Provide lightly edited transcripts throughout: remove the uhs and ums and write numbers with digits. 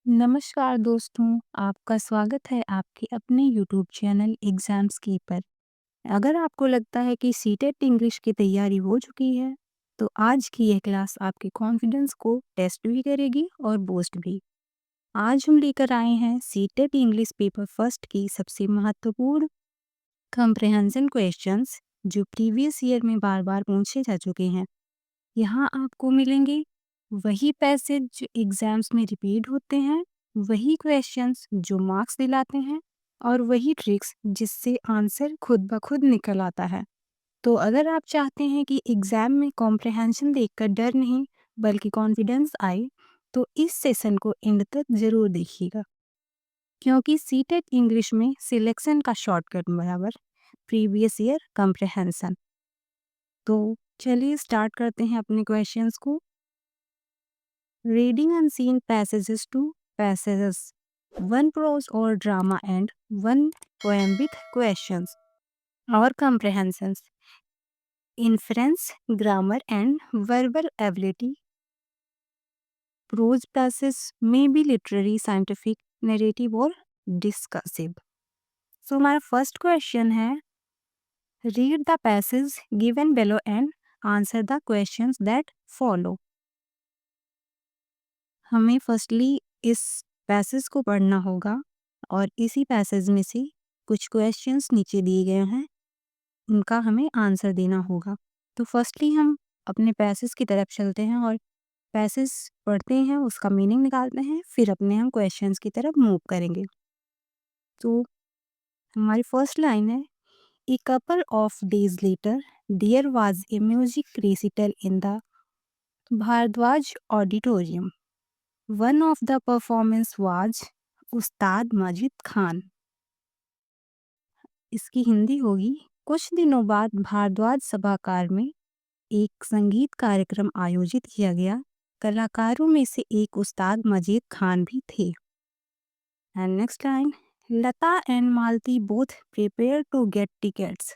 नमस्कार दोस्तों, आपका स्वागत है आपके अपने यूट्यूब चैनल एग्जाम्स की पर। अगर आपको लगता है कि सीटेट इंग्लिश की तैयारी हो चुकी है, तो आज की यह क्लास आपके कॉन्फिडेंस को टेस्ट भी करेगी और बूस्ट भी। आज हम लेकर आए हैं सीटेट इंग्लिश पेपर फर्स्ट की सबसे महत्वपूर्ण कंप्रहेंशन क्वेश्चंस जो प्रीवियस ईयर में बार बार पूछे जा चुके हैं। यहाँ आपको मिलेंगे वही पैसेज जो एग्जाम्स में रिपीट होते हैं, वही क्वेश्चंस जो मार्क्स दिलाते हैं और वही ट्रिक्स जिससे आंसर खुद ब खुद निकल आता है। तो अगर आप चाहते हैं कि एग्जाम में कॉम्प्रहेंशन देखकर डर नहीं बल्कि कॉन्फिडेंस आए, तो इस सेशन को एंड तक ज़रूर देखिएगा, क्योंकि सीटेट इंग्लिश में सिलेक्शन का शॉर्टकट बराबर प्रीवियस ईयर कॉम्प्रहेंशन। तो चलिए स्टार्ट करते हैं अपने क्वेश्चंस को। Reading unseen passages to passages. One prose or drama and one poem with questions or comprehensions. Inference, grammar and verbal ability. Prose passages may be literary, scientific, narrative or discursive. So हमारा first question है, read the passage given below and answer the questions that follow. हमें firstly इस passage को पढ़ना होगा और इसी passage में से कुछ क्वेश्चंस नीचे दिए गए हैं, उनका हमें आंसर देना होगा। तो फर्स्टली हम अपने पैसेज की तरफ चलते हैं और पैसेज पढ़ते हैं, उसका मीनिंग निकालते हैं, फिर अपने हम क्वेश्चंस की तरफ मूव करेंगे। तो हमारी फर्स्ट लाइन है, a couple of days later there was a music recital in the Bhardwaj auditorium. One of the performance was उस्ताद माजिद खान। इसकी हिंदी होगी, कुछ दिनों बाद भारद्वाज सभागार में एक संगीत कार्यक्रम आयोजित किया गया। कलाकारों में से एक उस्ताद मजीद खान भी थे। And next line, Lata and Malti both prepare to get tickets.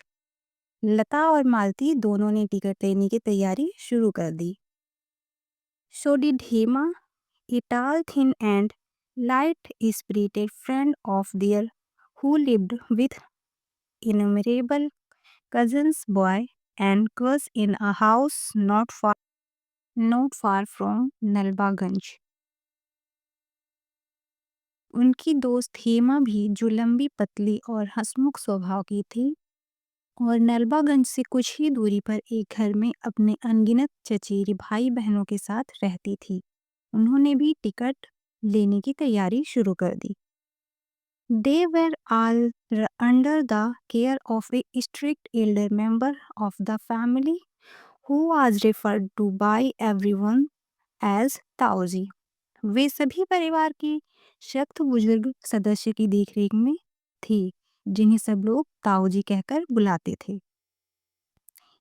Lata और मालती दोनों ने टिकट लेने की तैयारी शुरू कर दी। So did Hema, a tall, thin, and light-spirited friend of theirs who lived with innumerable cousins, boy, and girls in a house not far from नलबागंज। उनकी दोस्त हेमा भी, जो लंबी पतली और हंसमुख स्वभाव की थी और नलबागंज से कुछ ही दूरी पर एक घर में अपने अनगिनत चचेरे भाई बहनों के साथ रहती थी, उन्होंने भी टिकट लेने की तैयारी शुरू कर दी। They were all under the care of a strict elder member of the family who was referred to by everyone as ताऊजी। वे सभी परिवार की सख्त बुजुर्ग सदस्य की देखरेख में थी, जिन्हें सब लोग ताऊजी कहकर बुलाते थे।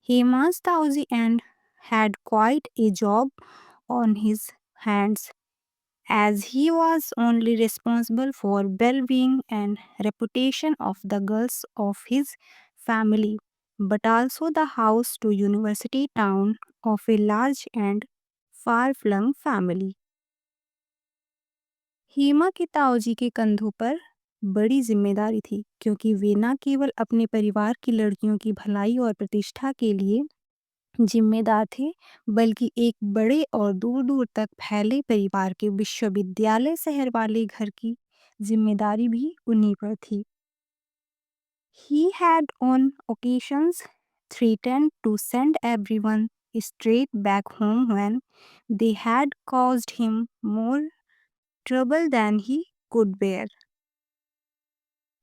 Heman's ताऊजी and had quite a job on his hands, as he was only responsible for well-being and reputation of the girls of his family, but also the house to university town of a large and far-flung family. Hema के ताऊजी के कंधों पर बड़ी जिम्मेदारी थी, क्योंकि वे न केवल अपने परिवार की लड़कियों की भलाई और प्रतिष्ठा के लिए जिम्मेदार थे, बल्कि एक बड़े और दूर दूर तक फैले परिवार के विश्वविद्यालय शहर वाले घर की जिम्मेदारी भी उन्हीं पर थी। He had on occasions threatened to send everyone straight back home when they had caused him more trouble than he could bear.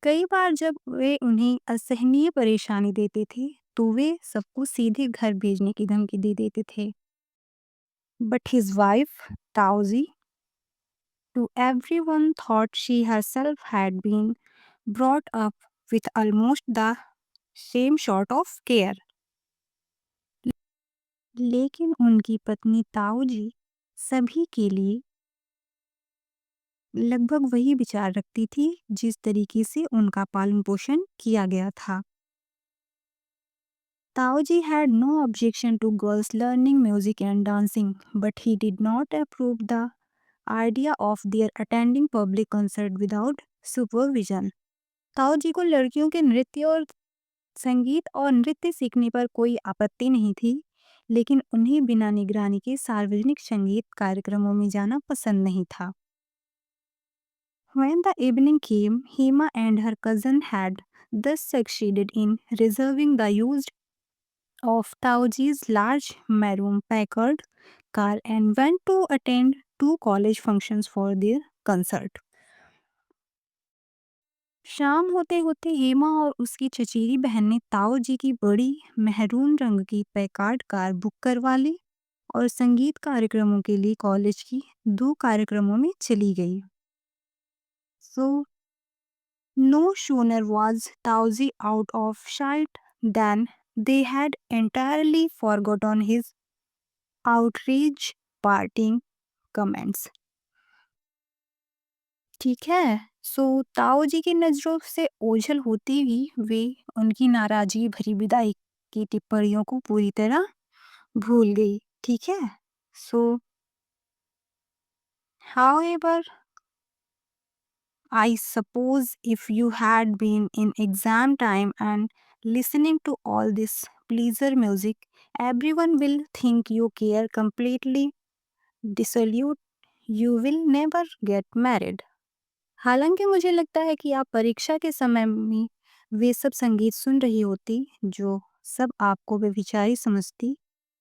कई बार जब वे उन्हें असहनीय परेशानी देते थे, तो वे सबको सीधे घर भेजने की धमकी दे देते थे। But his wife, Tauzi, to everyone thought she herself had been brought up with almost the same sort of care. लेकिन उनकी पत्नी ताऊजी सभी के लिए लगभग वही विचार रखती थी जिस तरीके से उनका पालन पोषण किया गया था। Tauji had no objection to girls learning music and dancing, but he did not approve the idea of their attending public concert without supervision. ताऊ जी को लड़कियों के नृत्य और संगीत और नृत्य सीखने पर कोई आपत्ति नहीं थी, लेकिन उन्हें बिना निगरानी के सार्वजनिक संगीत कार्यक्रमों में जाना पसंद नहीं था। When the evening came, Hema and her cousin had thus succeeded in reserving the use of Tauji's large maroon Packard car and went to attend two college functions for their concert. शाम होते होते हेमा और उसकी चचेरी बहन ने ताऊ जी की बड़ी मेहरून रंग की पैकार्ड कार बुक करवा ली और संगीत कार्यक्रमों के लिए कॉलेज की दो कार्यक्रमों में चली गई। सो no sooner was Tauzi out of sight than they had entirely forgotten his outrage parting comments. ठीक है, सो ताऊ जी की नज़रों से ओझल होते ही वे उनकी नाराजगी भरी विदाई की टिप्पणियों को पूरी तरह भूल गई। ठीक है, सो however, I suppose if you had been in exam time and listening to all this pleaser music, everyone will think you care completely dissolute. You will never get married. हालांकि मुझे लगता है कि आप परीक्षा के समय में वे सब संगीत सुन रही होती जो सब आपको व्यभिचारी समझती,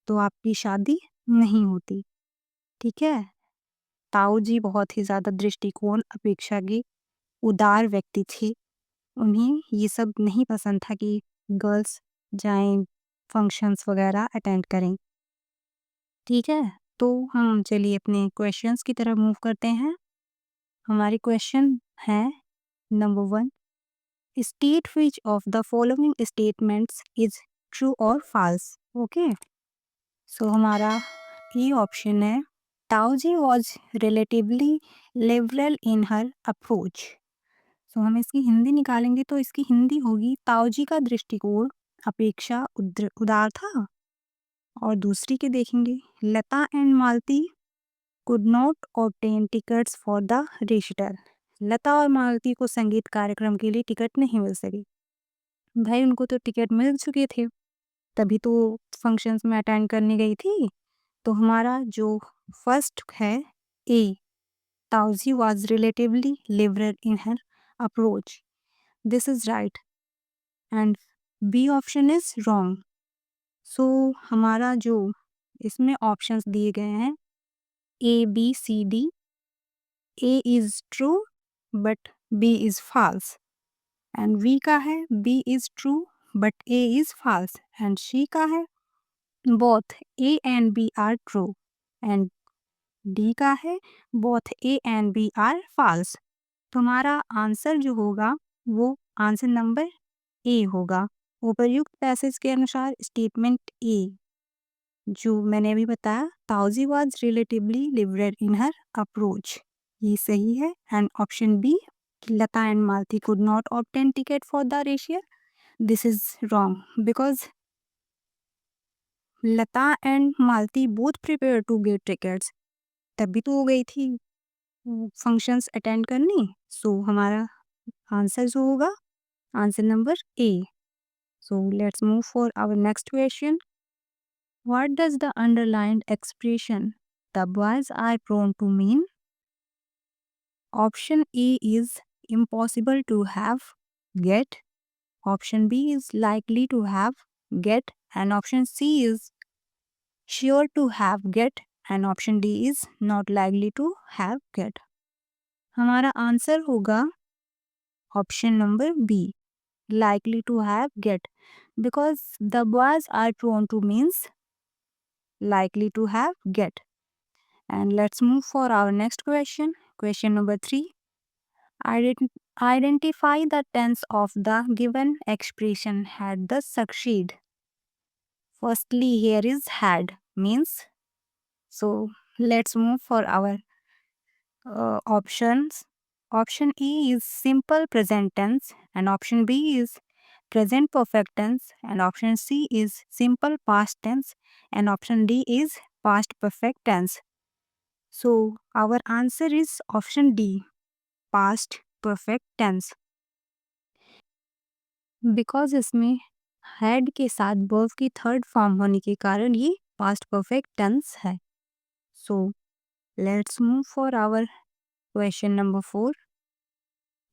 तो आपकी शादी नहीं होती। ठीक है, ताऊ जी बहुत ही ज़्यादा दृष्टिकोण अपेक्षा के उदार व्यक्ति थे। उन्हें ये सब नहीं पसंद था कि गर्ल्स जाएं फंक्शंस वगैरह अटेंड करें। ठीक है, तो हम चलिए अपने क्वेश्चंस की तरफ मूव करते हैं। हमारे क्वेश्चन है number 1, state which of the following statements is true और फॉल्स। ओके, सो हमारा ये ऑप्शन है, Tauji was relatively liberal in her approach. So हम इसकी हिंदी निकालेंगे तो इसकी हिंदी होगी, ताऊजी का दृष्टिकोण अपेक्षा उदार था। और दूसरी के देखेंगे, Lata and Malti could not obtain tickets for the recital. Lata और मालती को संगीत कार्यक्रम के लिए टिकट नहीं मिल सकी। भाई उनको तो टिकट मिल चुके थे, तभी तो फंक्शंस में अटेंड करने गई थी। तो हमारा जो फर्स्ट है A, Tauji was relatively liberal in her approach, this is right and B option is wrong. So हमारा जो इसमें ऑप्शंस दिए गए हैं A B C D, A is true but B is false, and B का है B is true but A is false, and C का है both A and B are true, and D का है both A and B are false. तुम्हारा answer जो होगा वो आंसर नंबर ए होगा। उपर्युक्त पैसेज के अनुसार स्टेटमेंट ए जो मैंने अभी बताया, Tauji was relatively liberal in her approach, ये सही है। And option B, Lata and Malti could not obtain ticket for the recital, this is wrong because Lata and Malti both prepare to get tickets, तभी तो हो गई थी फंक्शंस अटेंड करनी। सो हमारा आंसर जो होगा answer number A. So let's move for our next question, what does the underlined expression the boys are prone to mean? Option A is impossible to have get, option B is likely to have get, and option C is sure to have get, and option D is not likely to have get। हमारा answer होगा option number B, likely to have get, because the boys are prone to means likely to have get। And let's move for our next question, question number 3, identify the tense of the given expression had thus succeed। Firstly, here is had means, so let's move for our options। Option A is simple present tense, and option B is present perfect tense, and option C is simple past tense, and option D is past perfect tense। So our answer is option D, past perfect tense, because इसमें had के साथ verb की third form होने के कारण ये past perfect tense है. So let's move for our question number 4.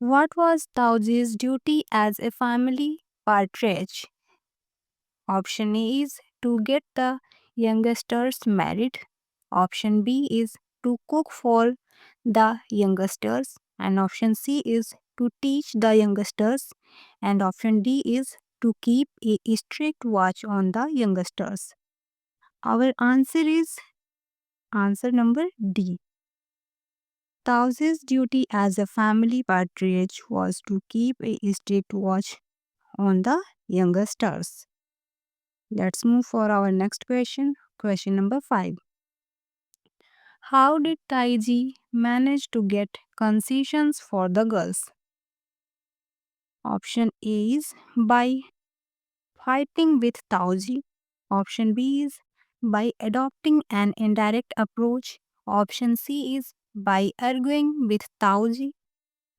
What was Tauji's duty as a family partridge? Option A is to get the youngsters married. Option B is to cook for the youngsters. And option C is to teach the youngsters. And option D is to keep a strict watch on the youngsters. Our answer is answer number D. Tauzi's duty as a family patriarch was to keep a strict watch on the youngsters. Let's move for our next question. Question number 5. How did Taiji manage to get concessions for the girls? Option A is by fighting with Tauji. Option B is by adopting an indirect approach. Option C is by arguing with Tauji.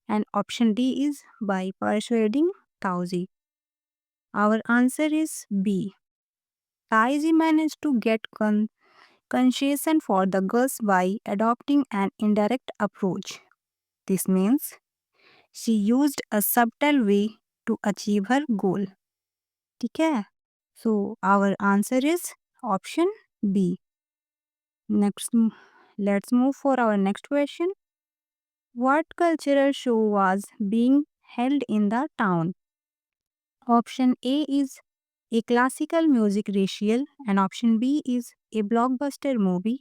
And option D is by persuading Tauji. Our answer is B. Taiji managed to get concession for the girls by adopting an indirect approach. This means she used a subtle way to achieve her goal. ठीक है? So our answer is option B. Next, let's move for our next question. What cultural show was being held in the town? Option A is a classical music recital, and option B is a blockbuster movie,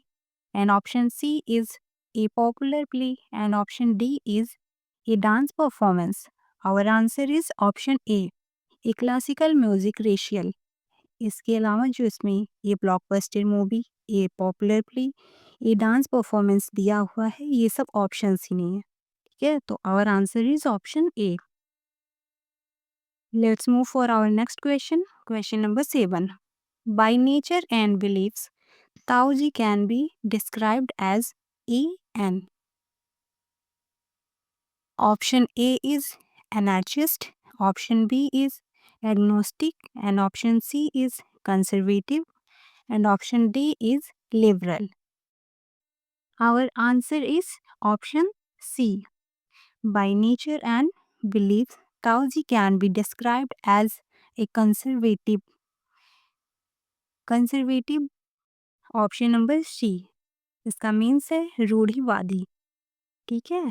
and option C is a popular play, and option D is a dance performance. Our answer is option A, a classical music recital. इसके अलावा जो इसमें ये blockbuster movie, ये popular play, ये dance performance दिया हुआ है, ये सब ऑप्शंस ही नहीं है. ठीक है, तो our answer is option A. Let's move for our next question. Question number 7. By nature and beliefs, Taoji can be described as EN. Option A is anarchist, option B is agnostic, and option C is conservative, and option D is liberal. Our answer is option C. By nature and beliefs, Taoji can be described as a conservative. Option number C, इसका means है रूढ़िवादी. ठीक है,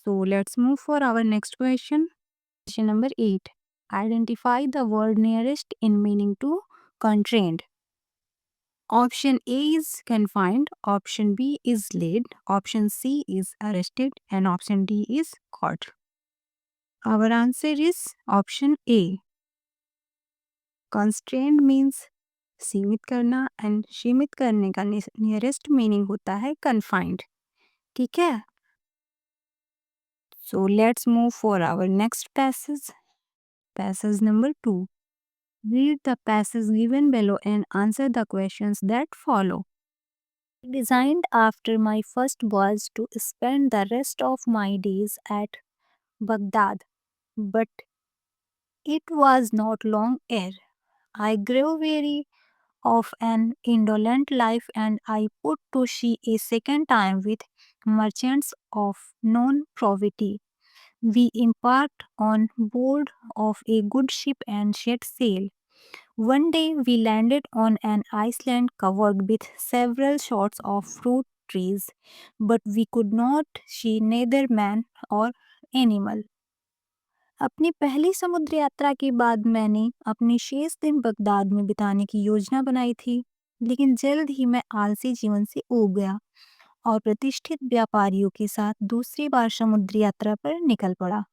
so let's move for our next question. Question number 8. Identify the word nearest in meaning to contend. Option A is confined, option B is laid, option C is arrested, and option D is caught. Our answer is option A. Constrained means सीमित करना and सीमित करने का nearest meaning होता है confined. ठीक है, so let's move for our next passage. Passage number 2. Read the passage given below and answer the questions that follow. Designed after my first was to spend the rest of my days at Baghdad, but it was not long ere I grew weary of an indolent life, and I put to sea a second time with merchants of known probity. We embarked on board of a good ship and set sail. One day we landed on an island covered with several sorts of fruit trees, but we could not see neither man or animal. अपनी पहली समुद्र यात्रा के बाद मैंने अपने शेष दिन बगदाद में बिताने की योजना बनाई थी, लेकिन जल्द ही मैं आलसी जीवन से ऊब गया और प्रतिष्ठित व्यापारियों के साथ दूसरी बार समुद्र यात्रा पर निकल पड़ा.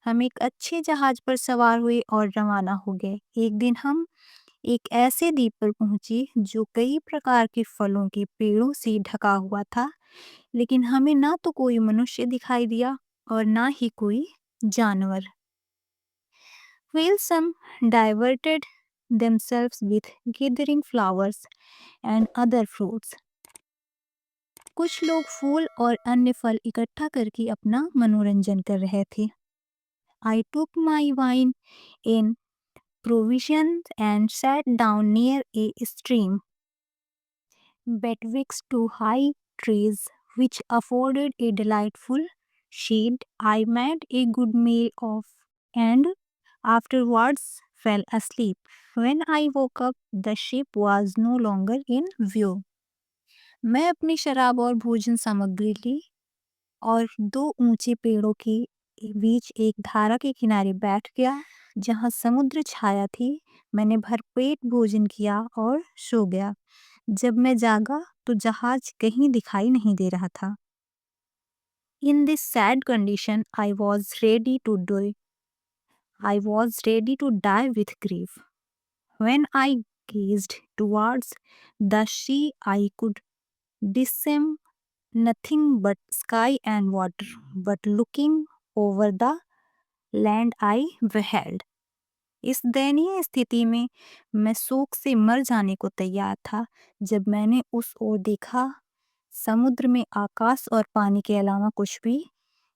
हम एक अच्छे जहाज पर सवार हुए और रवाना हो गए. एक दिन हम एक ऐसे द्वीप पर पहुंचे जो कई प्रकार के फलों के पेड़ों से ढका हुआ था, लेकिन हमें ना तो कोई मनुष्य दिखाई दिया और ना ही कोई जानवर. While some diverted themselves with gathering flowers and other fruits, कुछ लोग फूल और अन्य फल इकट्ठा करके अपना मनोरंजन कर रहे थे। I took my wine in provisions and sat down near a stream betwixt two high trees, which afforded a delightful shade. I made a good meal of and afterwards fell asleep. When I woke up, the ship was no longer in view. मैं अपनी शराब और भोजन सामग्री ली और दो ऊंचे पेड़ों के बीच एक धारा के किनारे बैठ गया जहां समुद्र छाया थी। मैंने भरपेट भोजन किया और सो गया। जब मैं जागा तो जहाज कहीं दिखाई नहीं दे रहा था। In this sad condition, I was ready to die. I was ready to die with grief. When I gazed towards the sea, I could discern nothing but sky and water. But looking over the land, I beheld. इस दयनीय स्थिति में मैं शोक से मर जाने को तैयार था जब मैंने उस ओर देखा। समुद्र में आकाश और पानी के अलावा कुछ भी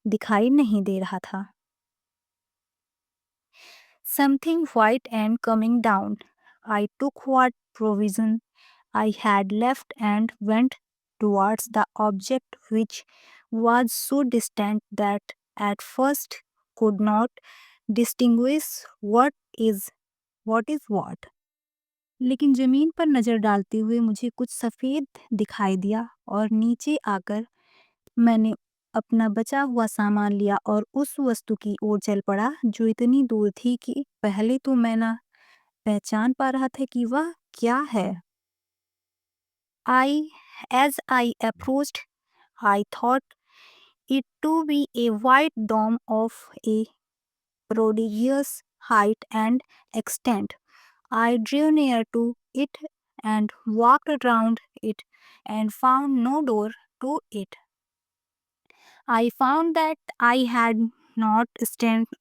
दिखाई नहीं दे रहा था। Something white and coming down. I took what provision I had left and went towards the object, which was so distant that at first could not distinguish what is what. लेकिन जमीन पर नजर डालते हुए मुझे कुछ सफेद दिखाई दिया और नीचे आकर मैंने अपना बचा हुआ सामान लिया और उस वस्तु की ओर चल पड़ा जो इतनी दूर थी कि पहले तो मैं ना पहचान पा रहा था कि वह क्या है। As I approached, I thought it to be a white dome of a prodigious height and extent. I drew near to it and walked round it and found no door to it. I found that I had not strength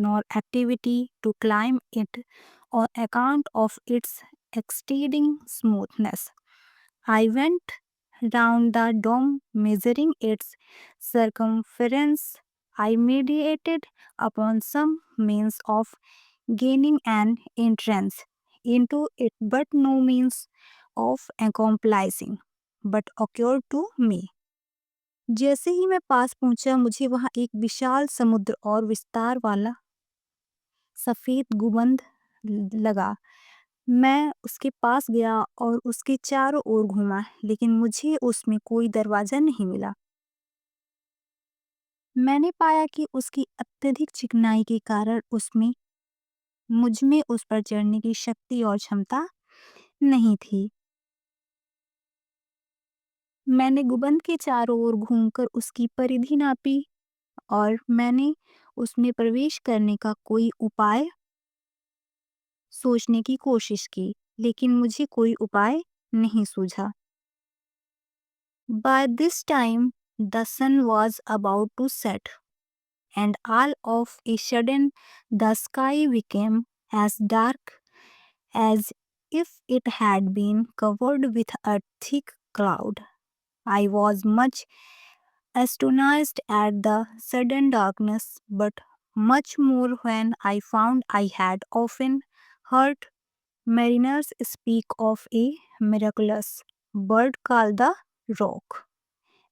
nor activity to climb it on account of its exceeding smoothness. I went round the dome, measuring its circumference. I meditated upon some means of gaining an entrance into it, but no means of accomplishing but occurred to me. जैसे ही मैं पास पहुंचा मुझे वहां एक विशाल समुद्र और विस्तार वाला सफेद गुंबद लगा। मैं उसके पास गया और उसके चारों ओर घूमा, लेकिन मुझे उसमें कोई दरवाजा नहीं मिला। मैंने पाया कि उसकी अत्यधिक चिकनाई के कारण उसमें मुझ में उस पर चढ़ने की शक्ति और क्षमता नहीं थी। मैंने गुंबद के चारों ओर घूमकर उसकी परिधि नापी और मैंने उसमें प्रवेश करने का कोई उपाय सोचने की कोशिश की, लेकिन मुझे कोई उपाय नहीं सूझा। By this time, the sun was about to set, and all of a sudden the sky became as dark as if it had been covered with a thick cloud. I was much astonished at the sudden darkness, but much more when I found I had often heard mariners speak of a miraculous bird called the roc,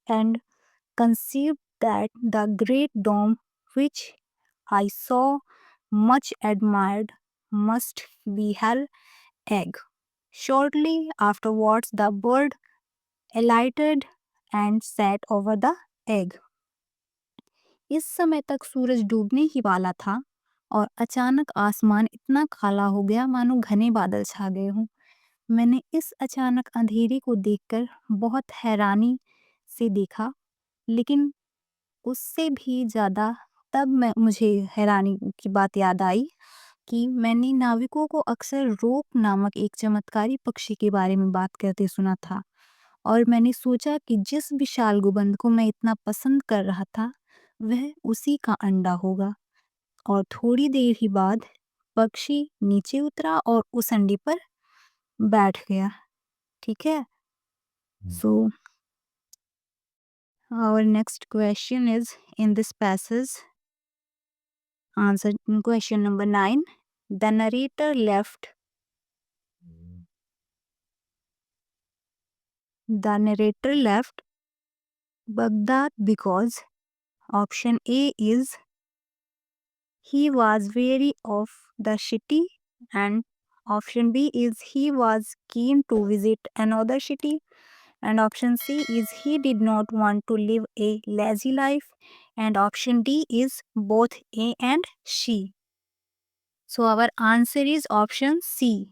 and conceived that the great dome which I saw much admired must be hell egg. Shortly afterwards, the bird alighted and sat over the egg. इस समय तक सूरज डूबने ही वाला था और अचानक आसमान इतना काला हो गया मानो घने बादल छा गए हों। मैंने इस अचानक अंधेरे को देखकर बहुत हैरानी से देखा, लेकिन उससे भी ज़्यादा तब मुझे हैरानी की बात याद आई कि मैंने नाविकों को अक्सर रोक नामक एक चमत्कारी पक्षी के बारे में बात करते सुना था और मैंने सोचा कि जिस विशाल गुंबद को मैं इतना पसंद कर रहा था वह उसी का अंडा होगा। और थोड़ी देर ही बाद पक्षी नीचे उतरा और उस अंडे पर बैठ गया। ठीक है। सो Our next question is in this passage. Answer question number 9. The narrator left Baghdad because option A is he was wary of the city, and option B is he was keen to visit another city, and option C is he did not want to live a lazy life, and option D is both A and C. So our answer is option C.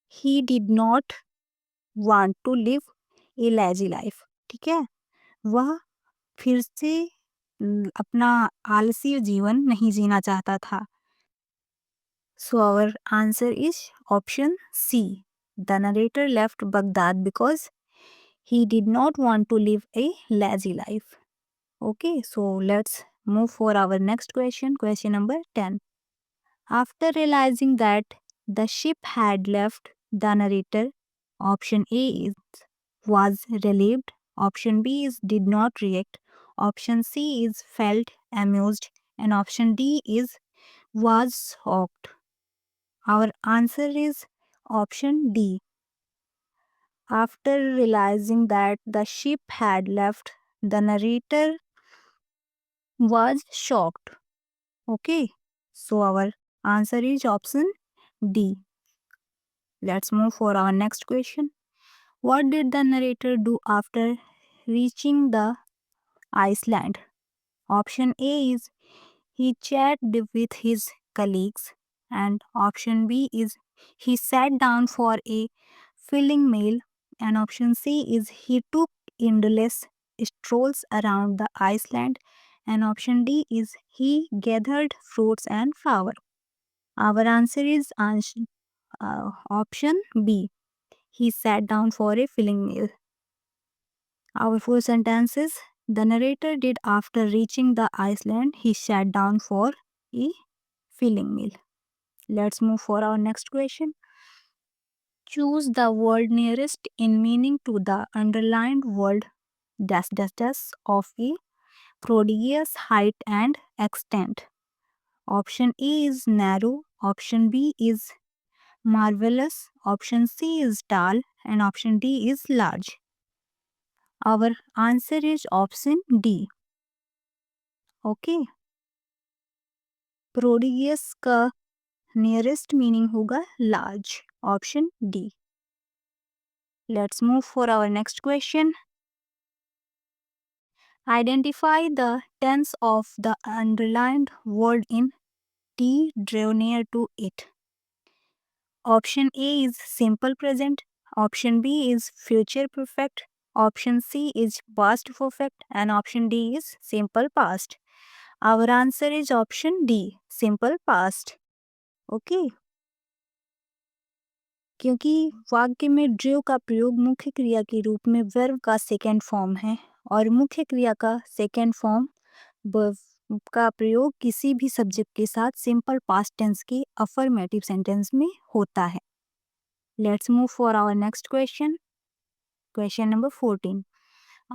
He did not want to live a lazy life. ठीक है, वह फिर से अपना आलसी जीवन नहीं जीना चाहता था. So our answer is option C. The narrator left Baghdad because he did not want to live a lazy life. Okay, so let's move for our next question. Question number 10. After realizing that the ship had left, the narrator, option A is was relieved, option B is did not react, option C is felt amused, and option D is was shocked. Our answer is option D. After realizing that the ship had left, the narrator was shocked. Okay, so our answer is option D. Let's move for our next question. What did the narrator do after reaching the Iceland? Option A is he chatted with his colleagues, and option B is he sat down for a filling meal, and option C is he took endless strolls around the Iceland, and option D is he gathered fruits and flowers. Our answer is option B. He sat down for a filling meal. Our full sentence is the narrator did after reaching the Iceland, he sat down for a filling meal. Let's move for our next question. Choose the word nearest in meaning to the underlined word dash dash dash of a prodigious height and extent. Option A is narrow, option B is marvelous, option C is tall, and option D is large. Our answer is option D. Okay, prodigious का nearest meaning होगा large, option D. Let's move for our next question. Identify the tense of the underlined word in they drew near to it. Option A is simple present, option B is future perfect, option C is past perfect, and option D is simple past. Our answer is option D, simple past. Okay, क्योंकि वाक्य में draw का प्रयोग मुख्य क्रिया के रूप में वर्ब का सेकेंड फॉर्म है और मुख्य क्रिया का सेकेंड फॉर्म का प्रयोग किसी भी सब्जेक्ट के साथ सिंपल पास्ट टेंस के अफर्मेटिव सेंटेंस में होता है. Let's move for our next question. Question number 14.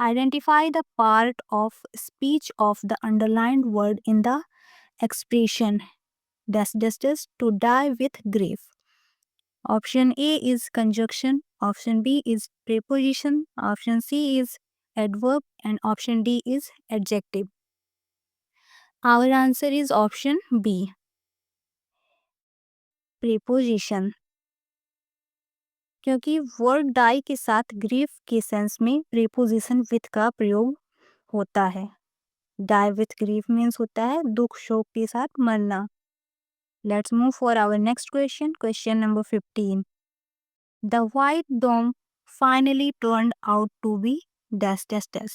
Identify the part of speech of the underlined word in the expression dash dash dash to die with grief. Option A is conjunction, option B is preposition, option C is adverb, and option D is adjective. Our answer is option B, preposition. क्योंकि word die के साथ grief के sense में preposition with का प्रयोग होता है. Die with grief means होता है दुख शोक के साथ मरना. Let's move for our next question. Question number 15. The white dome finally turned out to be dash dash dash.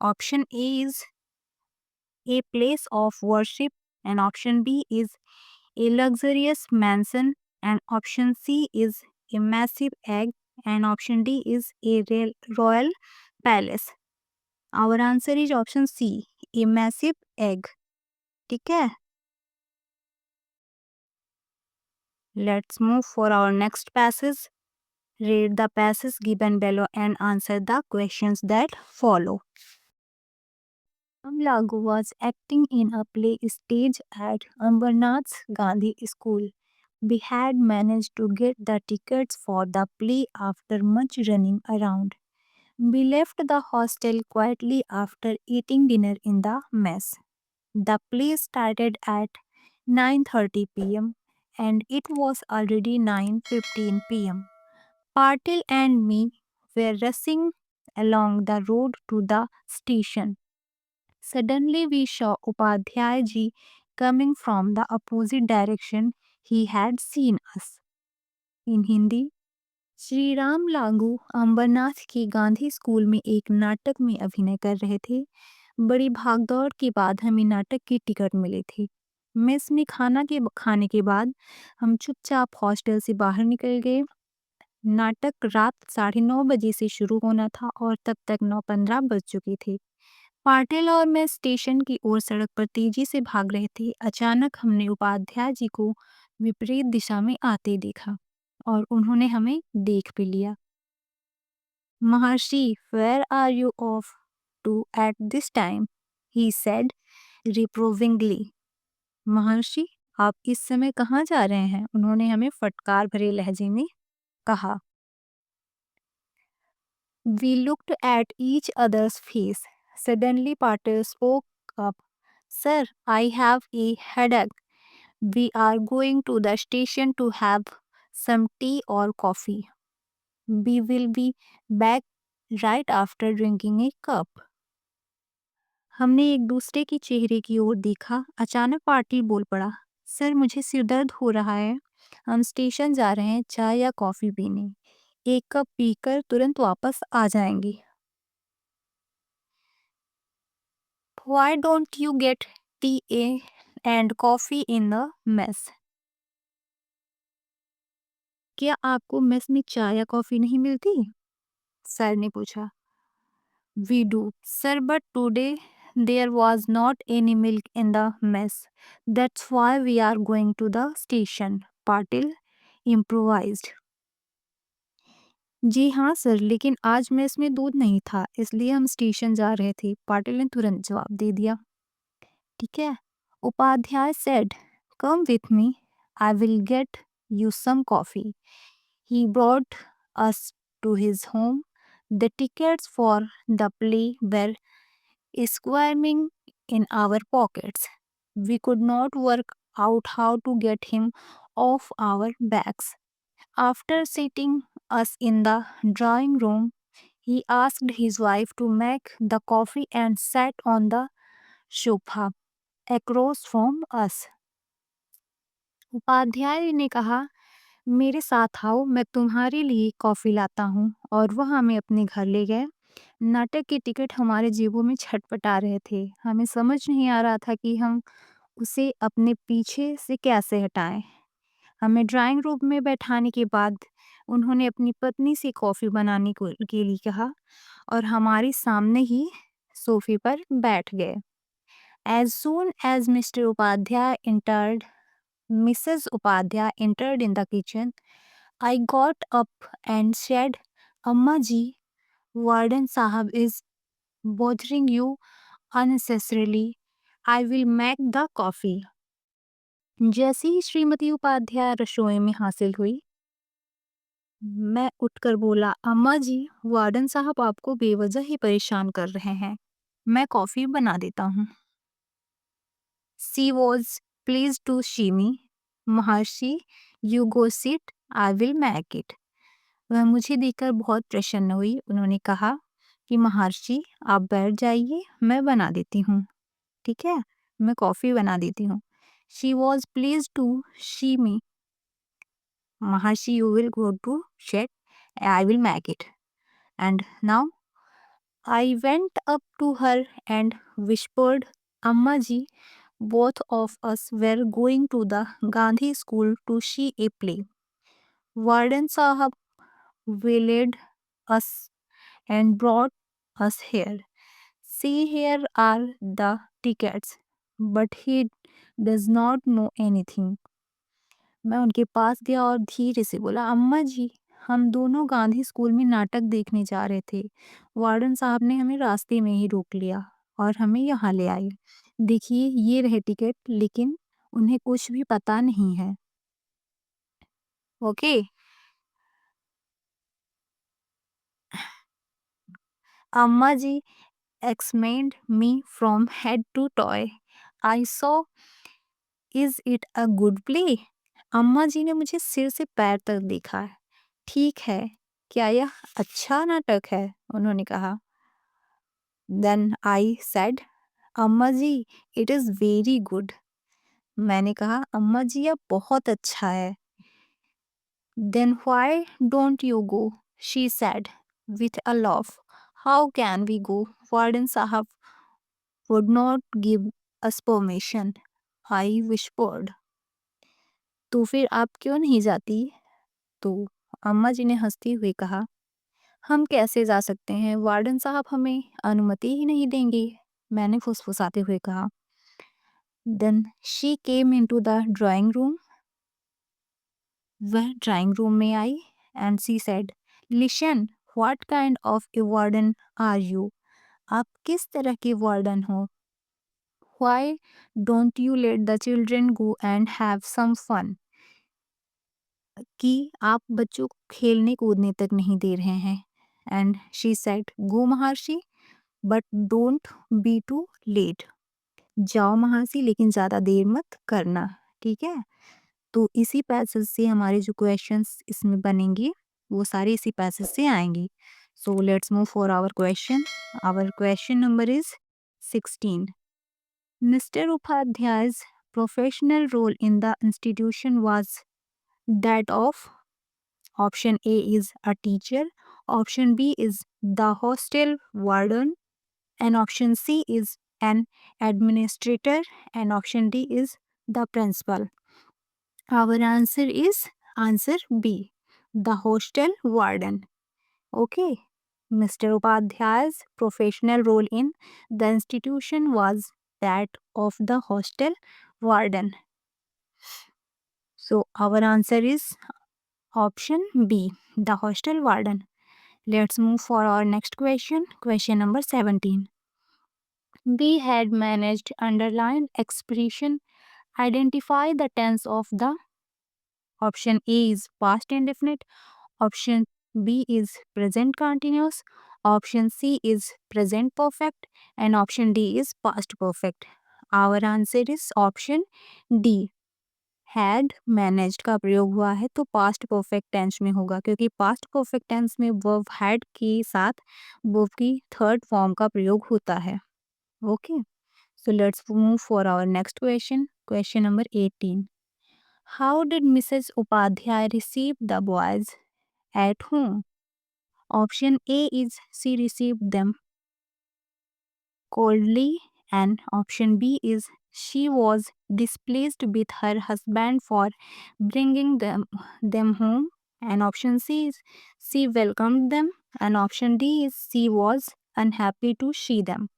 Option A is a place of worship, and option B is a luxurious mansion, and option C is a massive egg, and option D is a royal palace. Our answer is option C, a massive egg. ठीक है? Let's move for our next passage. Read the passage given below and answer the questions that follow. Lagu was acting in a play stage at Ambernath's Gandhi School. We had managed to get the tickets for the play after much running around. We left the hostel quietly after eating dinner in the mess. The play started at 9:30 p.m. and it was already 9:15 p.m. Patil and me were rushing along the road to the station. Suddenly we saw Upadhyay ji coming from the opposite direction he had seen us. In Hindi, Shri Ram लागू अंबरनाथ के Gandhi school में एक नाटक में अभिनय कर रहे थे। बड़ी भागदौड़ के बाद हमें नाटक की टिकट मिली थी। मेस में खाने के बाद हम चुपचाप हॉस्टल से बाहर निकल गए। नाटक रात 9:30 बजे से शुरू होना था और तब तक 9:15 बज चुकी थी। पाटिल और मैं स्टेशन की ओर सड़क पर तेजी से भाग रहे थे। अचानक हमने उपाध्याय जी को विपरीत दिशा में आते देखा और उन्होंने हमें देख भी लिया। Maharshi, where are you off to at this time? He said reprovingly. Maharshi, आप इस समय कहाँ जा रहे हैं? उन्होंने हमें फटकार भरे लहजे में कहा। We looked at each other's face. Suddenly Patil spoke up. Sir, I have a headache. We are going to the station to have some tea or coffee. We will be back right after drinking a cup. हमने एक दूसरे के चेहरे की ओर देखा। अचानक पाटिल बोल पड़ा, सर मुझे सिर दर्द हो रहा है। हम स्टेशन जा रहे हैं चाय या कॉफ़ी पीने। एक कप पीकर तुरंत वापस आ जाएंगे। Why don't you get tea and coffee in the mess? क्या आपको मेस में चाय या कॉफ़ी नहीं मिलती? सर ने पूछा। We do, sir, but today there was not any milk in the mess. That's why we are going to the station. Patil improvised. जी हाँ सर, लेकिन आज मेस में दूध नहीं था, इसलिए हम स्टेशन जा रहे थे। पाटिल ने तुरंत जवाब दे दिया। ठीक है। Upadhyay said, come with me, I will get you some coffee. He brought us to his home. The tickets for the play were squirming in our pockets. We could not work out how to get him off our backs. After sitting us in the drawing room, he asked his wife to make the coffee and sat on the sofa across from us. Upadhyay ने कहा, मेरे साथ आओ, मैं तुम्हारे लिए coffee लाता हूँ। और वह हमें अपने घर ले गए। नाटक के टिकट हमारे जेबों में छटपटा रहे थे। हमें समझ नहीं आ रहा था कि हम उसे अपने पीछे से कैसे हटाएं। हमें ड्राइंग रूम में बैठाने के बाद उन्होंने अपनी पत्नी से कॉफ़ी बनाने के लिए कहा और हमारे सामने ही सोफे पर बैठ गए। As soon as Mrs. Upadhyay entered in the kitchen, I got up and said, Amma ji, Warden Sahab is bothering you unnecessarily. I will make the coffee. जैसे ही श्रीमती उपाध्याय रसोई में हासिल हुई, मैं उठकर बोला, अम्मा जी, वार्डन साहब आपको बेवजह ही परेशान कर रहे हैं। मैं कॉफ़ी बना देता हूँ। She was pleased to see me. Maharshi, you go sit, I will make it. वह मुझे देखकर बहुत प्रसन्न हुई। उन्होंने कहा कि महर्षि, आप बैठ जाइए, मैं बना देती हूँ। ठीक है, मैं कॉफ़ी बना देती हूँ। She was pleased to see me. Maharshi, you will go to shed. I will make it. And now I went up to her and whispered, Amma ji, both of us were going to the Gandhi school to see a play. Warden Sahab waylaid us and brought us here. See, here are the tickets. But he does not know anything. मैं उनके पास गया और धीरे से बोला, अम्मा जी, हम दोनों गांधी स्कूल में नाटक देखने जा रहे थे। वार्डन साहब ने हमें रास्ते में ही रोक लिया और हमें यहाँ ले आए। देखिए, ये रहे टिकट, लेकिन उन्हें कुछ भी पता नहीं है। ओके। अम्मा जी examined me from head to toe. I saw, is it a good play? अम्मा जी ने मुझे सिर से पैर तक देखा। ठीक है, क्या यह अच्छा नाटक है? उन्होंने कहा। Then I said, अम्मा जी, it is very good. मैंने कहा, अम्मा जी, यह बहुत अच्छा है। Then why don't you go? She said with a laugh. How can we go? Warden साहब would not give us permission. I whispered. तो फिर आप क्यों नहीं जाती? तो अम्मा जी ने हंसते हुए कहा, हम कैसे जा सकते हैं? वार्डन साहब हमें अनुमति ही नहीं देंगे। मैंने फुसफुसाते हुए कहा। Then she came into the drawing room. वह ड्राइंग रूम में आई and she said, Listen, what kind of a warden are you? आप किस तरह के वार्डन हो? Why don't you let the children go and have some fun? कि आप बच्चों को खेलने कूदने तक नहीं दे रहे हैं। And she said, Go Maharshi, but don't be too late. जाओ महर्षि, लेकिन ज़्यादा देर मत करना। ठीक है? तो इसी पैसेज से हमारे जो क्वेश्चंस इसमें बनेंगे वो सारे इसी पैसेज से आएंगे। So let's move for our question. Our question number is 16. Mr. Upadhyay's professional role in the institution was that of option A is a teacher, option B is the hostel warden, and option C is an administrator, and option D is the principal. Our answer is answer B, the hostel warden. Okay. Mr. Upadhyay's professional role in the institution was that of the hostel warden. So our answer is option B, the hostel warden. Let's move for our next question. Question number 17. B had managed underlined expression. Identify the tense of the option A is past indefinite, option B is present continuous, option C is present perfect, and option D is past perfect. Our answer is option D. Had managed का प्रयोग हुआ है तो past perfect tense में होगा, क्योंकि past perfect tense में verb had के साथ वर्ब की थर्ड फॉर्म का प्रयोग होता है। Okay, so let's move for our next question. Question number 18. How did Mrs Upadhyay receive the boys at home? Option A is she received them coldly, and option B is she was displeased with her husband for bringing them home, and option C is she welcomed them, and option D is she was unhappy to see them.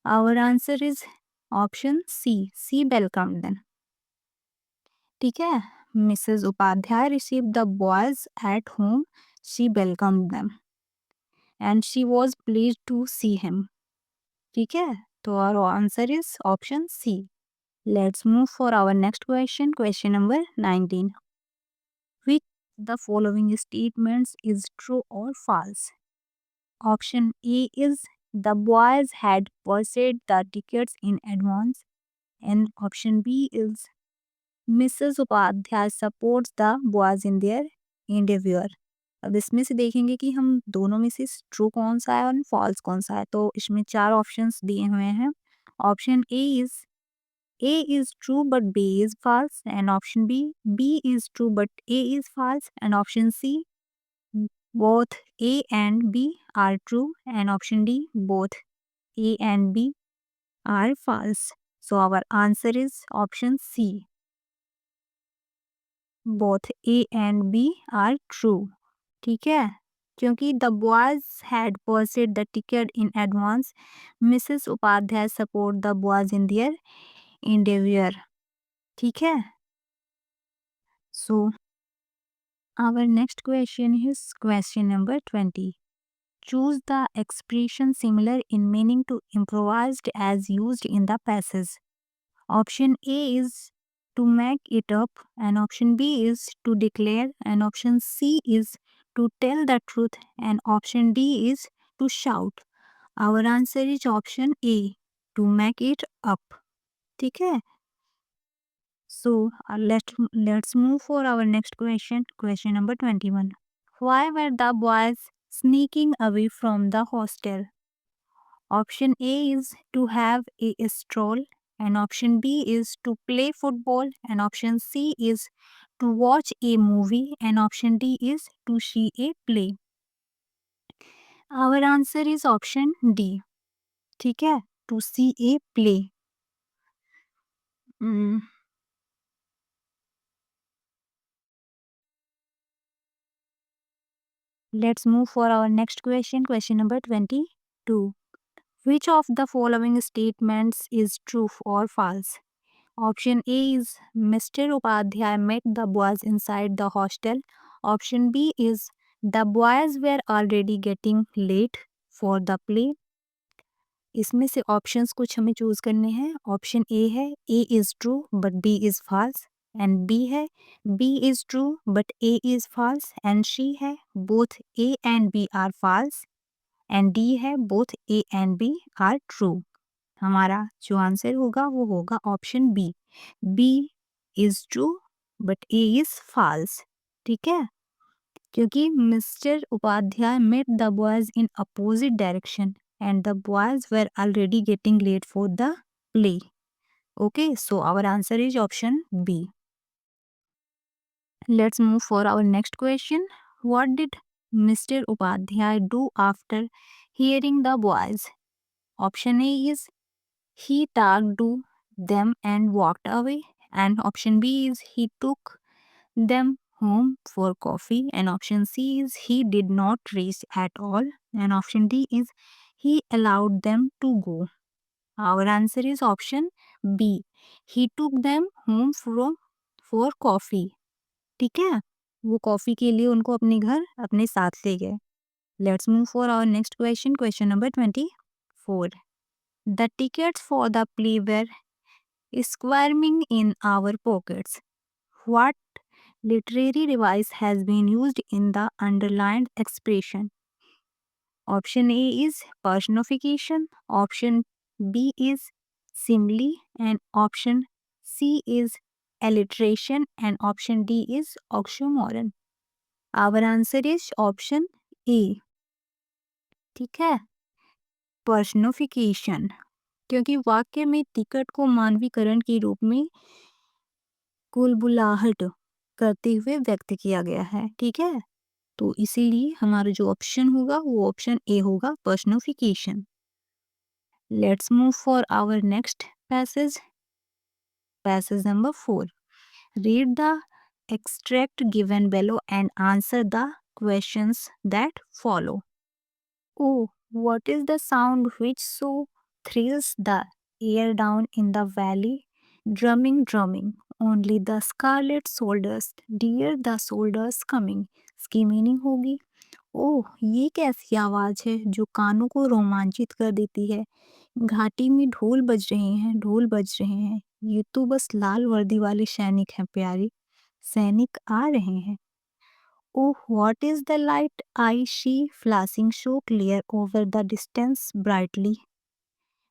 Our answer is option C, she welcomed them. ठीक है, Mrs. Upadhyay received the boys at home, she welcomed them, and she was pleased to see him. ठीक है, तो our answer is option C. Let's move for our next question. Question number 19. Which of the following statements is true or false? Option A is the boys had purchased the tickets in advance, and option B is Mrs. Upadhyay supports the boys in their endeavor. अब इसमें से देखेंगे कि हम दोनों में से true कौन सा है और फॉल्स कौन सा है। तो इसमें 4 ऑप्शंस दिए हुए हैं। Option A is true but B is false, and option B is true but A is false, and option C, both A and B are true, and option D, both A and B are false. So our answer is option C, both A and B are true. ठीक है, क्योंकि the boys had purchase the ticket in advance, Mrs Upadhyay support the boys in their endeavor. ठीक है, सो Our next question is question number 20. Choose the expression similar in meaning to improvised as used in the passage. Option A is to make it up, and option B is to declare, and option C is to tell the truth, and option D is to shout. Our answer is option A, to make it up. ठीक है? So let's move for our next question. Question number 21. Why were the boys sneaking away from the hostel? Option A is to have a stroll, and option B is to play football, and option C is to watch a movie, and option D is to see a play. Our answer is option D. ठीक है? To see a play. Mm, Let's move for our next question. Question number 22. Which of the following statements is true or false? Option A is Mr. Upadhyay met the boys inside the hostel. Option B is the boys were already getting late for the play. इसमें से options कुछ हमें choose करने हैं. Option A है A is true but B is false, and B है B is true but A is false, and C है both A and B are false, and D है both A and B are true. हमारा जो answer होगा वो होगा option B. B is true but A is false. ठीक है? क्योंकि mister Upadhyay met the boys in opposite direction and the boys were already getting late for the play. Okay, so our answer is option B. Let's move for our next question. What did Mr. Upadhyay do after hearing the boys? Option A is he talked to them and walked away, and option B is he took them home for coffee, and option C is he did not race at all, and option D is he allowed them to go. Our answer is option B. He took them home for coffee. ठीक है? वो coffee के लिए उनको अपने घर अपने साथ ले गए. Let's move for our next question. Question number 24. The tickets for the play were squirming in our pockets. What literary device has been used in the underlined expression? Option A is personification, option B is simile, and option C is alliteration, and option D is oxymoron. Our answer is option A. ठीक है? Personification, क्योंकि वाक्य में ticket को मानवीकरण के रूप में कुलबुलाहट करते हुए व्यक्त किया गया है. ठीक है? तो इसीलिए हमारा जो ऑप्शन होगा वो ऑप्शन ए होगा, personification. Let's move for our next passage. Passage number 4. Read the extract given below and answer the questions that follow. Oh, what is the sound which so thrills the air down in the valley? Drumming, drumming. Only the scarlet soldiers, dear the soldiers coming. इसकी meaning होगी, ओह ये कैसी आवाज़ है जो कानों को रोमांचित कर देती है. घाटी में ढोल बज रहे हैं, ढोल बज रहे हैं. ये तो बस लाल वर्दी वाले सैनिक हैं प्यारी, सैनिक आ रहे हैं. Oh what is the light I see flashing so clear over the distance brightly,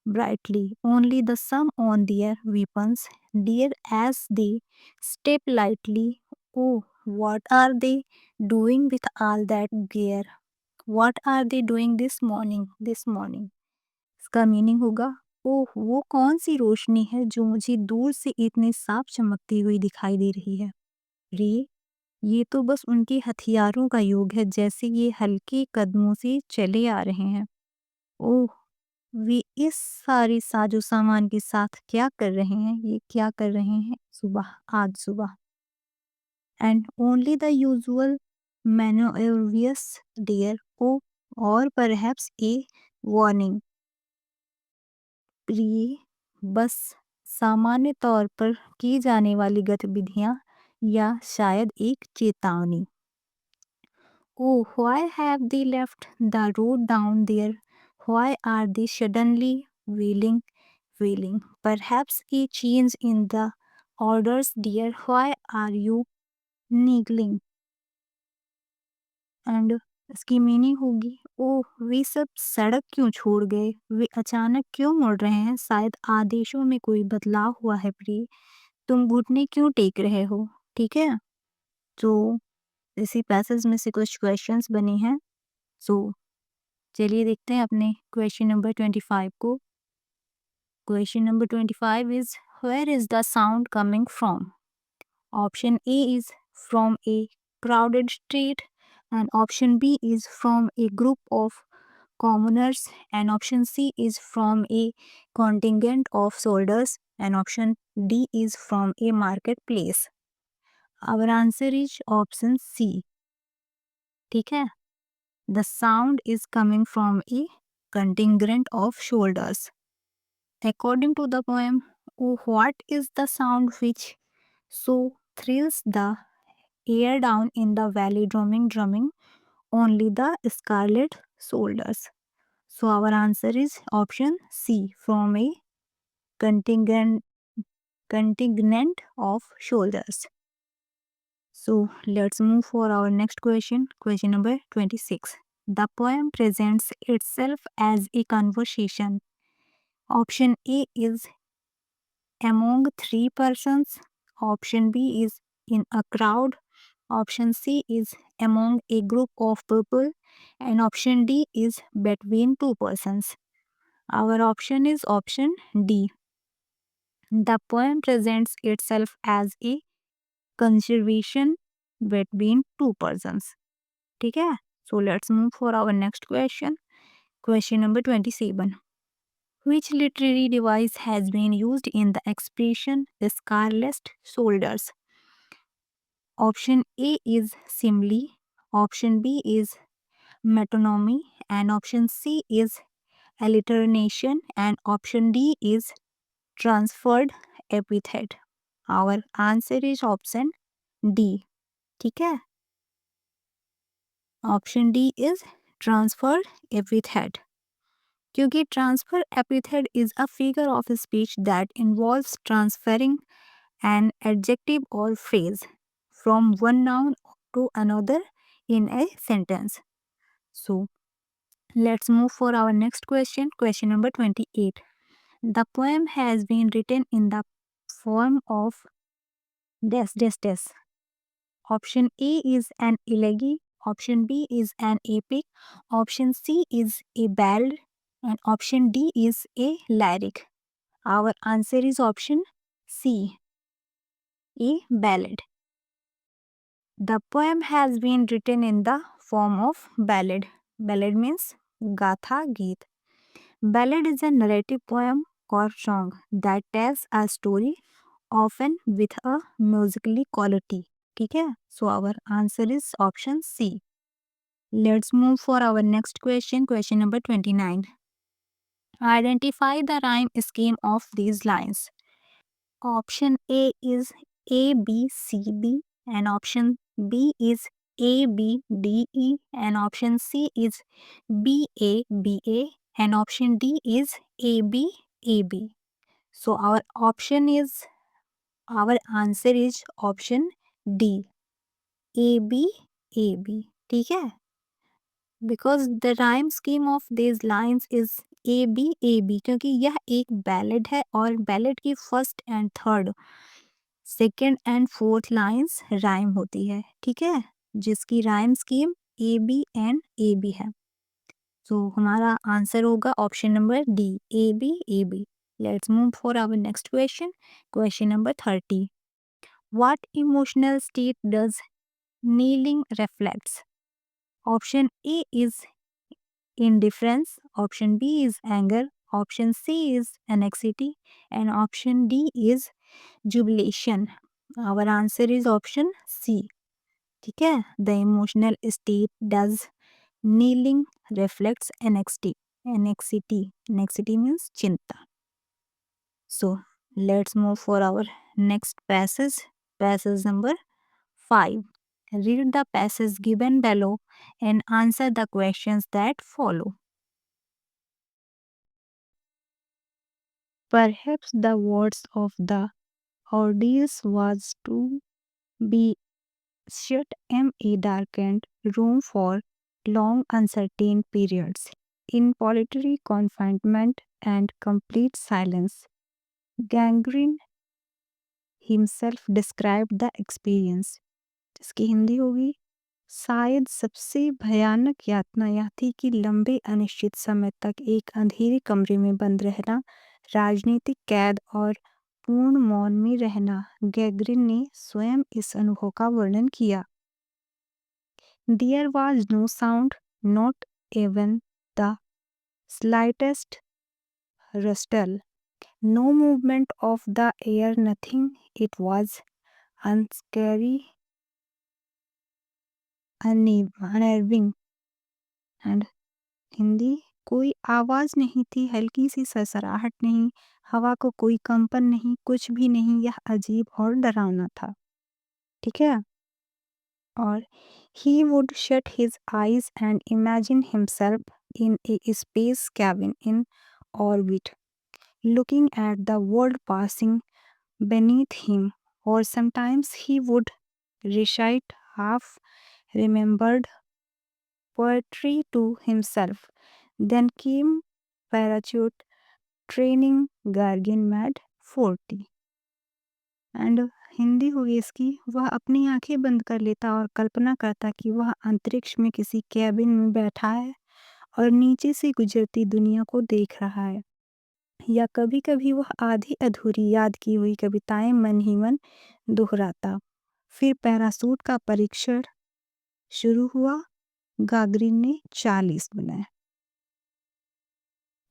brightly. Only the sun on their weapons, dear as they step lightly. Oh, what are they doing with all that gear? What are they doing this morning? This morning. इसका meaning होगा, ओह वो कौन सी रोशनी है जो मुझे दूर से इतनी साफ चमकती हुई दिखाई दे रही है. रे, ये तो बस उनके हथियारों का योग है जैसे ये हल्के कदमों से चले आ रहे हैं. ओह वे इस सारे साजो सामान के साथ क्या कर रहे हैं, ये क्या कर रहे हैं सुबह, आज सुबह. And only the usual manoeuvres deer, oh और परहैप्स ए वार्निंग. प्रिय, बस सामान्य तौर पर की जाने वाली गतिविधियां या शायद एक चेतावनी. Oh, why have they left the road down there? Why are they suddenly wheeling? Perhaps a change in the orders, dear. Why are you niggling? And इसकी मीनिंग होगी, ओह वे सब सड़क क्यों छोड़ गए, वे अचानक क्यों मुड़ रहे हैं, शायद आदेशों में कोई बदलाव हुआ है प्रिय, तुम घुटने क्यों टेक रहे हो। ठीक है, तो इसी पैसेज में से कुछ क्वेश्चंस बने हैं। सो चलिए देखते हैं अपने क्वेश्चन नंबर 25 को। Question number 25 is where is the sound coming from. Option A is from a crowded street, and option B is from a group of commoners, and option C is from a contingent of soldiers, and option D is from a marketplace. Our answer is option C. ठीक है, the sound is coming from a contingent of shoulders. According to the poem, oh, what is the sound which so thrills the air down in the valley, drumming, only the scarlet soldiers. So our answer is option C, from a contingent contingent of soldiers. So let's move for our next question, question number 26. The poem presents itself as a conversation. Option A is among three persons. Option B is in a crowd. Option C is among a group of people. And option D is between two persons. Our option is option D. The poem presents itself as a conversation between two persons. ठीक है? So let's move for our next question. Question number 27. Which literary device has been used in the expression scarlet soldiers? Option A is simile, option B is metonymy, and option C is alliteration, and option D is transferred epithet. Our answer is option D. ठीक है, option D is transferred epithet. क्योंकि transfer epithet is a figure of speech that involves transferring an adjective or phrase from one noun to another in a sentence. So let's move for our next question, question number 28. The poem has been written in the form of dash dash dash. Option A is an elegy, option B is an epic, option C is a ballad, and option D is a lyric. Our answer is option C, a ballad. The poem has been written in the form of ballad. Ballad means gatha geet. Ballad is a narrative poem or song that tells a story, often with a musically quality. ठीक है, so our answer is option C. Let's move for our next question, question number 29. Identify the rhyme scheme of these lines. Option A is A B C B, and option B is A B D E, and option C is B A B A, and option D is A B A B. So our answer is option D, A B A B. ठीक है, because the rhyme scheme of this lines is A B क्योंकि यह एक ballad है और ballad की first and third, second and fourth lines rhyme होती है। ठीक है, जिसकी राइम स्कीम ए बी है। तो हमारा आंसर होगा option number D, A B. Let's move for our next question, question number 30. What emotional state does kneeling reflects? Option A is indifference, option B is anger, option C is anxiety, and option D is jubilation. Our answer is option C. ठीक है, the emotional state does kneeling reflects anxiety means चिंता. So let's move for our next passage, passage number 5. Read the passage given below and answer the questions that follow. Perhaps the words of the ordeals was to be shut in a darkened room for long uncertain periods, in solitary confinement and complete silence. Gangrene himself described the experience, जिसकी हिंदी होगी, शायद सबसे भयानक यातना यह थी कि लंबे अनिश्चित समय तक एक अंधेरे कमरे में बंद रहना, राजनीतिक कैद और पूर्ण मौन में रहना। गैगरिन ने स्वयं इस अनुभव का वर्णन किया। There was no sound, not even the slightest rustle, no movement of the air, nothing. It was unscary, unnerving. And Hindi, कोई आवाज नहीं थी, हल्की सी सरसराहट नहीं, हवा को कोई कंपन नहीं, कुछ भी नहीं, यह अजीब और डरावना था। ठीक है। और he would shut his eyes and imagine himself in a space cabin in orbit, looking at the world passing beneath him, or sometimes he would recite half remembered poetry to himself. Then came parachute training Gargin Mad 40. And Hindi होगी इसकी, वह अपनी आंखें बंद कर लेता और कल्पना करता कि वह अंतरिक्ष में किसी कैबिन में बैठा है और नीचे से गुजरती दुनिया को देख रहा है, या कभी-कभी वह आधी अधूरी याद की हुई कविताएं मन ही मन दोहराता। फिर पैरासूट का परीक्षण शुरू हुआ। गागरिन ने 40 बनाए।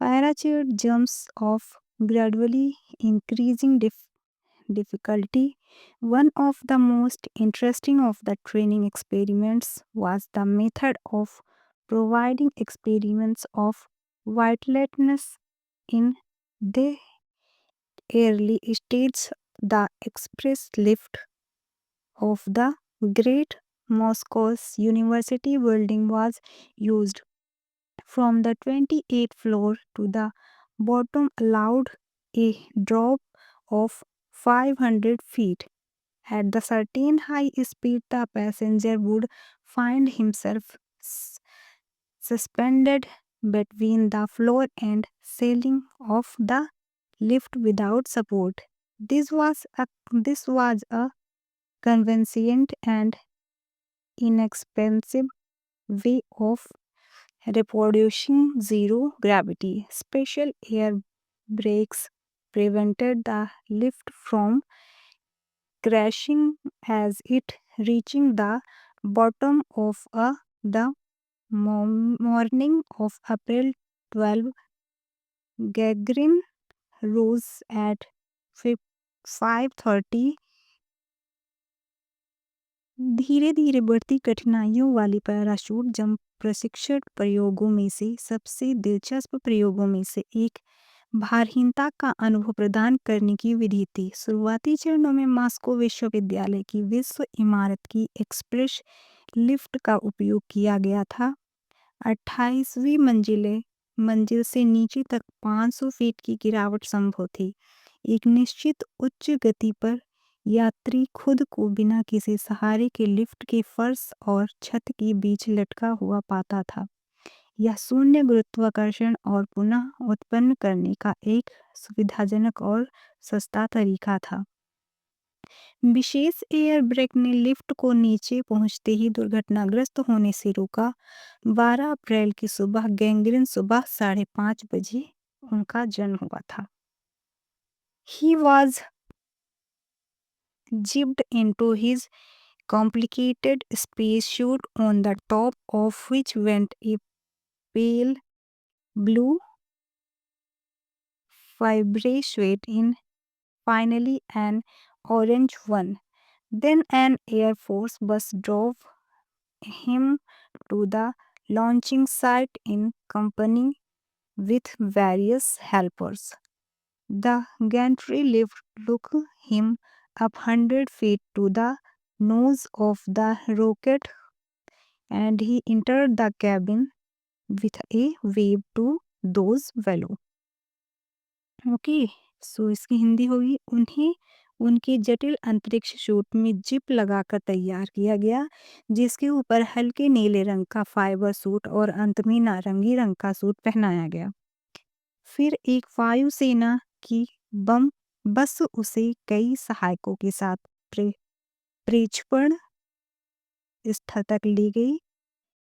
Parachute jumps of gradually increasing difficulty. One of the most interesting of the training experiments was the method of providing experiments of weightlessness in the early stages. The express lift of the Great Moscow's University building was used. From the 28th floor to the bottom allowed a drop of 500 feet. At the certain high speed, the passenger would find himself suspended between the floor and ceiling of the lift without support. This was a convenient and inexpensive way of reproducing zero gravity. Special air brakes prevented the lift from crashing as it reaching the bottom of the morning of April 12. Gagarin rose at 5:30। धीरे धीरे बढ़ती कठिनाइयों वाली parachute jump प्रशिक्षण प्रयोगों में से सबसे दिलचस्प प्रयोगों में से एक भारहीनता का अनुभव प्रदान करने की विधि थी। शुरुआती चरणों में मॉस्को विश्वविद्यालय की विश्व इमारत की एक्सप्रेस लिफ्ट का उपयोग किया गया था। 28वीं मंजिल से नीचे तक 500 फीट की गिरावट संभव थी। एक निश्चित उच्च गति पर यात्री खुद को बिना किसी सहारे के लिफ्ट के फर्श और छत के बीच लटका हुआ पाता था। यह शून्य गुरुत्वाकर्षण और पुनः उत्पन्न करने का एक सुविधाजनक और सस्ता तरीका था। विशेष एयर ब्रेक ने लिफ्ट को नीचे पहुंचते ही दुर्घटनाग्रस्त होने से रोका। 12 अप्रैल की सुबह गैंग्रीन सुबह 5:30 बजे उनका जन्म हुआ था। He was zipped into his complicated spacesuit, on the top of which went a pale blue fibre suit in finally an orange one. Then an Air Force bus drove him to the launching site in company with various helpers. The gantry lift took him up 100 feet to the nose of the rocket and he entered the cabin with a wave to those below. Okay, so इसकी हिंदी होगी, उन्हें उनके जटिल अंतरिक्ष suit में zip लगाकर तैयार किया गया, जिसके ऊपर हल्के नीले रंग का फाइबर सूट और अंत में नारंगी रंग का सूट पहनाया गया। फिर एक वायुसेना की बम बस उसे कई सहायकों के साथ प्रेक्षेपण स्थल तक ले गई।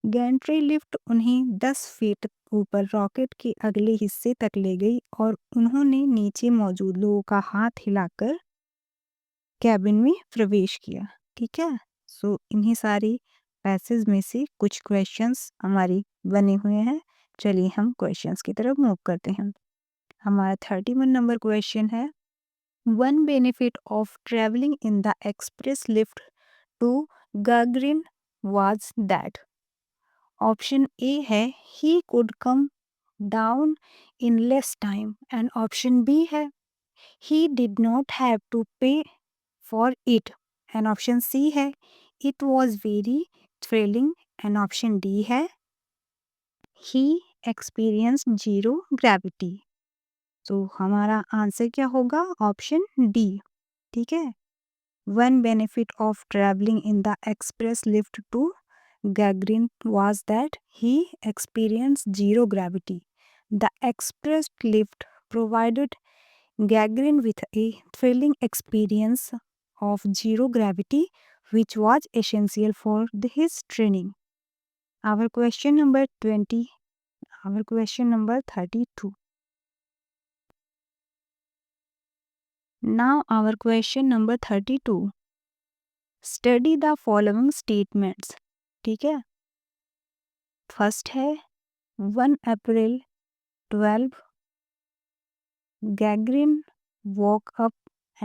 गैंट्री लिफ्ट उन्हें 10 फीट ऊपर रॉकेट के अगले हिस्से तक ले गई और उन्होंने नीचे मौजूद लोगों का हाथ हिलाकर कैबिन में प्रवेश किया। ठीक है, सो इन्हीं सारी पैसेज में से कुछ क्वेश्चंस हमारी बने हुए हैं। चलिए हम क्वेश्चंस की तरफ मूव करते हैं। हमारा 31 नंबर क्वेश्चन है, one benefit of travelling in the express lift to Gagarin was that. Option A है he could come down in less time and option B है he did not have to pay for it and option C है it was very thrilling and option D है he experience zero gravity. तो हमारा answer क्या होगा? Option D. ठीक है, one benefit of travelling in the express lift to Gagarin was that he experienced zero gravity. The express lift provided Gagarin with a thrilling experience of zero gravity, which was essential for his training. Our question number 20, our question number 32. Now our question number 32. Study the following statements. ठीक है, first है 1 अप्रैल 12 Gagarin woke up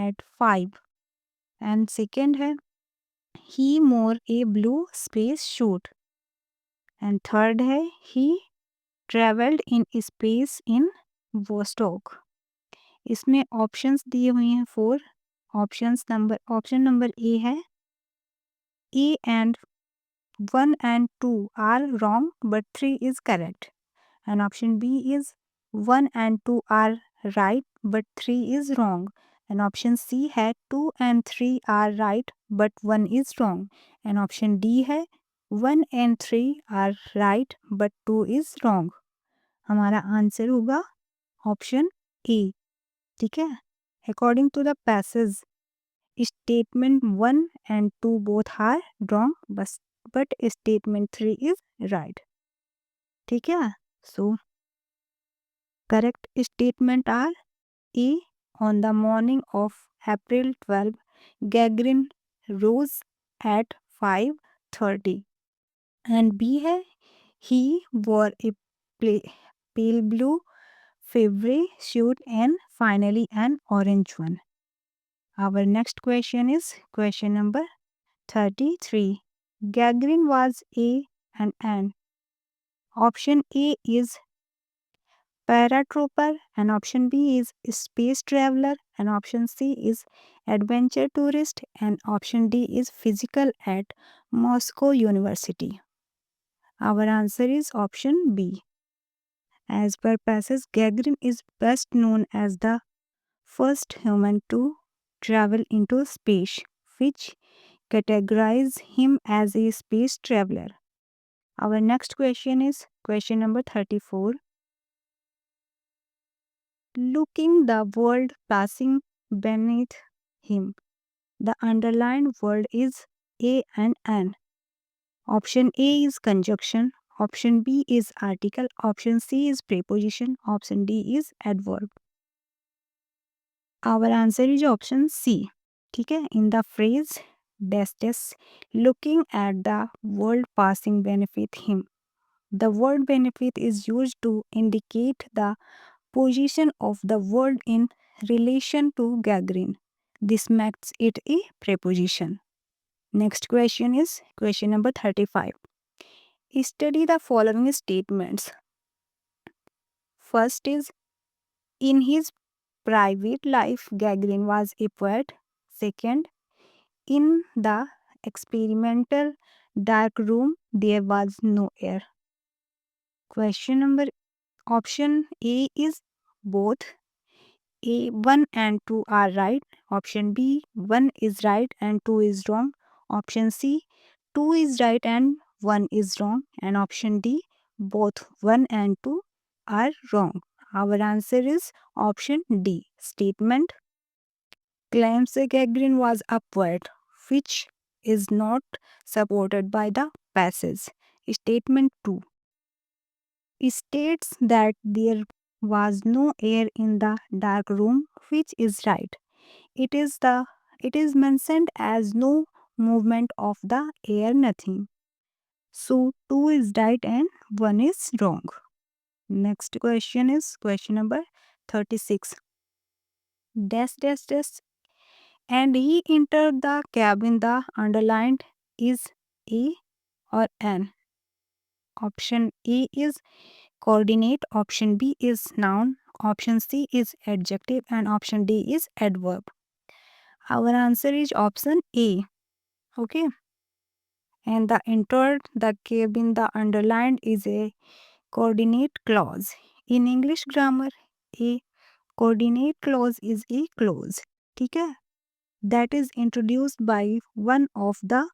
at 5 and second है he wore a blue space suit and third है he traveled in space in Vostok। इसमें options दिए हुए हैं 4 option number A है A and 1 and 2 are wrong but 3 is correct and option B is 1 and 2 are right but 3 is wrong and option C है 2 and 3 are right but 1 is wrong and option D है 1 and 3 are right but 2 is wrong। हमारा answer होगा option A. ठीक है, according to the passage statement 1 and 2 both are wrong but statement 3 is right। ठीक है, so correct statement are A, on the morning of April 12 Gagarin rose at 5:30 and B है he wore a pale blue favorite suit and finally an orange one। Our next question is question number 33. Gagarin was a and an। Option A is paratrooper and option B is space traveler and option C is adventure tourist and option D is physical at Moscow University। Our answer is option B। As per passage, Gagarin is best known as the first human to travel into space, which categorize him as a space traveler। Our next question is question number 34. Looking the world passing beneath him. The underlined word is a and an। Option A is conjunction, option B is article, option C is preposition, option D is adverb। Our answer is option C। ठीक है, in the phrase dash dash looking at the world passing beneath him, the word beneath is used to indicate the position of the world in relation to Gagarin. This makes it a preposition। Next question is question number 35. Study the following statements. First is in his private life Gagarin was a poet. Second, in the experimental dark room, there was no air. Question number option A is both. A 1 and 2 are right. Option B 1 is right and 2 is wrong. Option C 2 is right and 1 is wrong. And option D both 1 and 2 are wrong. Our answer is option D. Statement claims Gagarin was upward, which is not supported by the passage. Statement 2 states that there was no air in the dark room, which is right. It is mentioned as no movement of the air, nothing. So 2 is right and 1 is wrong. Next question is question number 36. Dash dash dash. And he entered the cabin. The underlined is A or N. Option A is coordinate, option B is noun, option C is adjective, and option D is adverb. Our answer is option A. Okay. And the entered the cabin, the underlined is a coordinate clause. In English grammar, a coordinate clause is a clause. ठीक है? That is introduced by one of the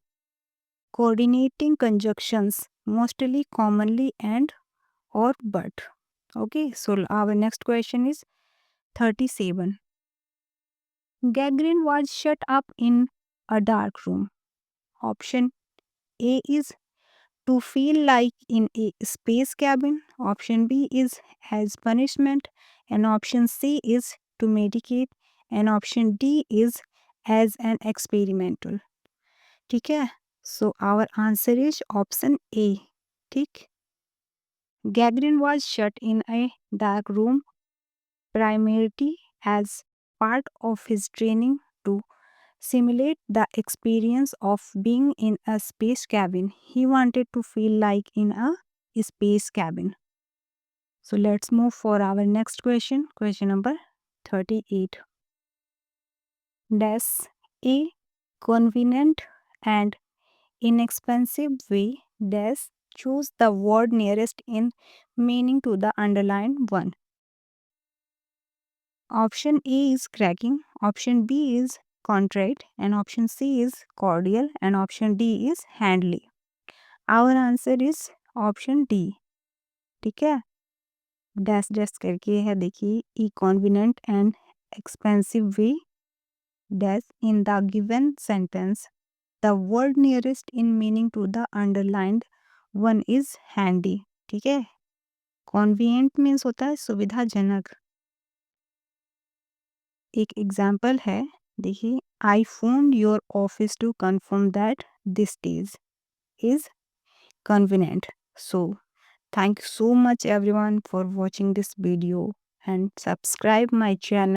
coordinating conjunctions, mostly, commonly, and or but. Okay, so our next question is 37. Gagarin was shut up in a dark room. Option A is to feel like in a space cabin. Option B is as punishment. And option C is to medicate. And option D is as an experimental. ठीक है? So our answer is option A. ठीक? Gagarin was shut in a dark room primarily as part of his training to simulate the experience of being in a space cabin. He wanted to feel like in a space cabin. So let's move for our next question. Question number 38. Does a convenient and inexpensive way does choose the word nearest in meaning to the underlined one? Option A is cracking, option B is contrite, and option C is cordial, and option D is handly. Our answer is option D. ठीक है? Dash dash करके है, देखिए a convenient and expensive way dash in the given sentence the word nearest in meaning to the underlined one is handy. ठीक है? कॉन्वीनियंट means होता है सुविधाजनक. एक एग्जाम्पल है, देखिए I phone your office to confirm that this days is convenient. So thank you so much everyone for watching this video and subscribe my channel.